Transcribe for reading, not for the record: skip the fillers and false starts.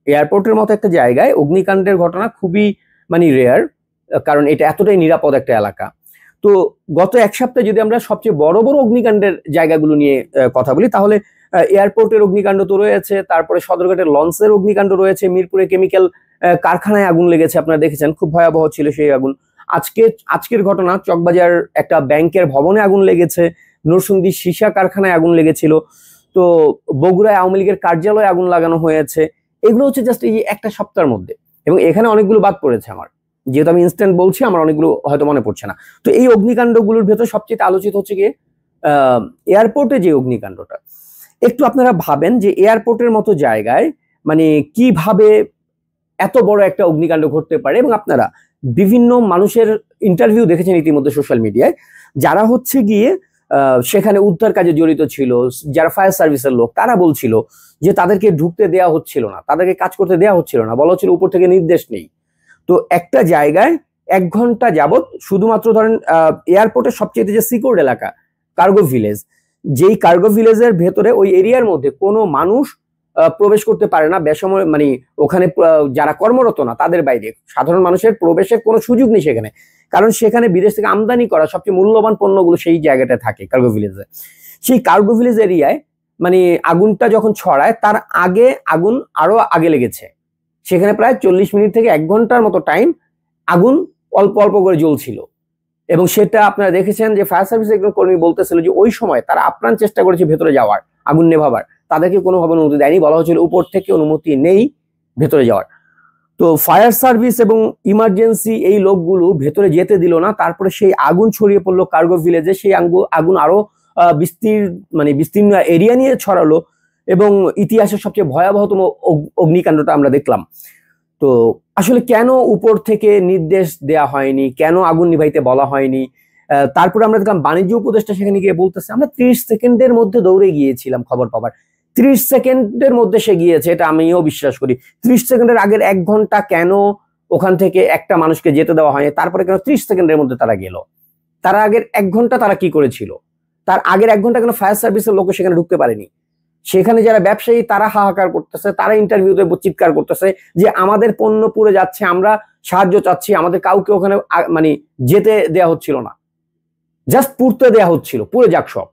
এয়ারপোর্টের মতো একটা জায়গায় অগ্নিকাণ্ডের ঘটনা খুবই মানে রেয়ার, কারণ এটা এতটাই নিরাপদ একটা এলাকা। তো গত এক সপ্তাহে যদি আমরা সবচেয়ে বড় বড় অগ্নিকাণ্ডের জায়গাগুলো নিয়ে কথা বলি, তাহলে এয়ারপোর্টের অগ্নিকাণ্ড তো রয়েছে, তারপরে সদরঘাটের লঞ্চের অগ্নিকাণ্ড রয়েছে, মিরপুরে কেমিক্যাল কারখানায় আগুন লেগেছে, আপনারা দেখেছেন খুব ভয়াবহ ছিল সেই আগুন। আজকের ঘটনা চকবাজার একটা ব্যাংকের ভবনে আগুন লেগেছে, নরসিংদী সীসা কারখানায় আগুন লেগেছিল, তো বগুড়ায় আওয়ামী লীগের কার্যালয়ে আগুন লাগানো হয়েছে। এগুলো হচ্ছে জাস্ট এই একটা সপ্তাহের মধ্যে, এবং এখানে অনেকগুলো বাদ পড়েছে আমার, যেহেতু আমি ইনস্ট্যান্ট বলছি আমার অনেকগুলো হয়তো মনে পড়ছে না। তো এই অগ্নিকাণ্ডগুলোর ভেতর সবচেয়ে আলোচিত হচ্ছে গিয়ে এয়ারপোর্টে যে অগ্নিকাণ্ডটা। একটু আপনারা ভাবেন যে এয়ারপোর্টের মতো জায়গায় মানে কিভাবে এত বড় একটা অগ্নিকাণ্ড ঘটতে পারে, এবং আপনারা বিভিন্ন মানুষের ইন্টারভিউ দেখেছেন ইতিমধ্যে সোশ্যাল মিডিয়ায়, যারা হচ্ছে গিয়ে সেখানে উদ্ধার কাজে জড়িত ছিল, যারা ফায়ার সার্ভিসের লোক, তারা বলছিল যে তাদেরকে ঢুকতে দেওয়া হচ্ছিল না, তাদেরকে কাজ করতে দেওয়া হচ্ছিল না, বলা হচ্ছিল উপর থেকে নির্দেশ নেই। তো একটা জায়গায় 1 ঘন্টা যাবত শুধুমাত্র ধরেন এয়ারপোর্টের সবচেয়ে যে সিকিউর এলাকা কার্গো ভিলেজ, যেই কার্গো ভিলেজের ভেতরে ওই এরিয়ার মধ্যে কোনো মানুষ প্রবেশ করতে পারে না বেসময়, মানে ওখানে যারা কর্মরত না তাদের বাইরে সাধারণ মানুষের প্রবেশের কোনো সুযোগ নেই সেখানে, কারণ সেখানে বিদেশ থেকে আমদানি করা সবচেয়ে মূল্যবান পণ্যগুলো সেই জায়গাটা থাকে কার্গো ভিলেজে। সেই কার্গো ভিলেজ এরিয়ায় মানে আগুনটা যখন ছড়ায় তার আগে আগুন আরো আগে লেগেছে, সেখানে প্রায় 40 মিনিট থেকে 1 ঘন্টার মতো টাইম আগুন অল্প অল্প করে জ্বলছিল। এবং সেটা আপনারা দেখেছেন যে ফায়ার সার্ভিসের একজন কর্মী বলতেছিল যে ওই সময় তারা আপ্রাণ চেষ্টা করেছে ভেতরে যাওয়ার, আগুন নেভাবার, তাদেরকে কোনোভাবে অনুমতি দেয়নি, বলা হয়েছিল উপর থেকে অনুমতি নেই ভেতরে যাওয়ার। তো ফায়ার সার্ভিস এবং ইমার্জেন্সি এই লোকগুলো ভেতরে যেতে দিল না, তারপরে সেই আগুন ছড়িয়ে পড়লো কার্গো ভিলেজে, সেই আগুন আরো বিস্তীর্ণ এরিয়া নিয়ে ছড়ালো, এবং ইতিহাসের সবচেয়ে ভয়াবহতম অগ্নিকাণ্ডটা আমরা দেখলাম। তো আসলে কেন উপর থেকে নির্দেশ দেয়া হয়নি, কেন আগুন নিভাইতে বলা হয়নি? তারপরে আমরা দেখলাম বাণিজ্য উপদেষ্টা সেখানে গিয়ে বলতেছে আমরা 30 সেকেন্ডের মধ্যে দৌড়ে গিয়েছিলাম খবর পাবার। 30 সেকেন্ডের মধ্যে সে গিয়েছে, এটা আমিও বিশ্বাস করি। 30 সেকেন্ডের আগের 1 ঘন্টা কেন ওখান থেকে একটা মানুষকে যেতে দেওয়া হয়নি? তারপরে কেন 30 সেকেন্ডের মধ্যে তারা গেল? তার আগের 1 ঘন্টা তারা কি করেছিল? তার আগের 1 ঘন্টা কেন ফায়ার সার্ভিসের লোক সেখানে ঢুকতে পারেনি? সেখানে যারা ব্যবসায়ী তারা হাহাকার করতেছে, তারা ইন্টারভিউতে চিৎকার করতেছে যে আমাদের পণ্য পুড়ে যাচ্ছে, আমরা সাহায্য চাচ্ছি, আমাদের কাউকে ওখানে মানে যেতে দেয়া হচ্ছিল না, জাস্ট পুড়তে দেয়া হচ্ছিল, পুড়ে যাক সব।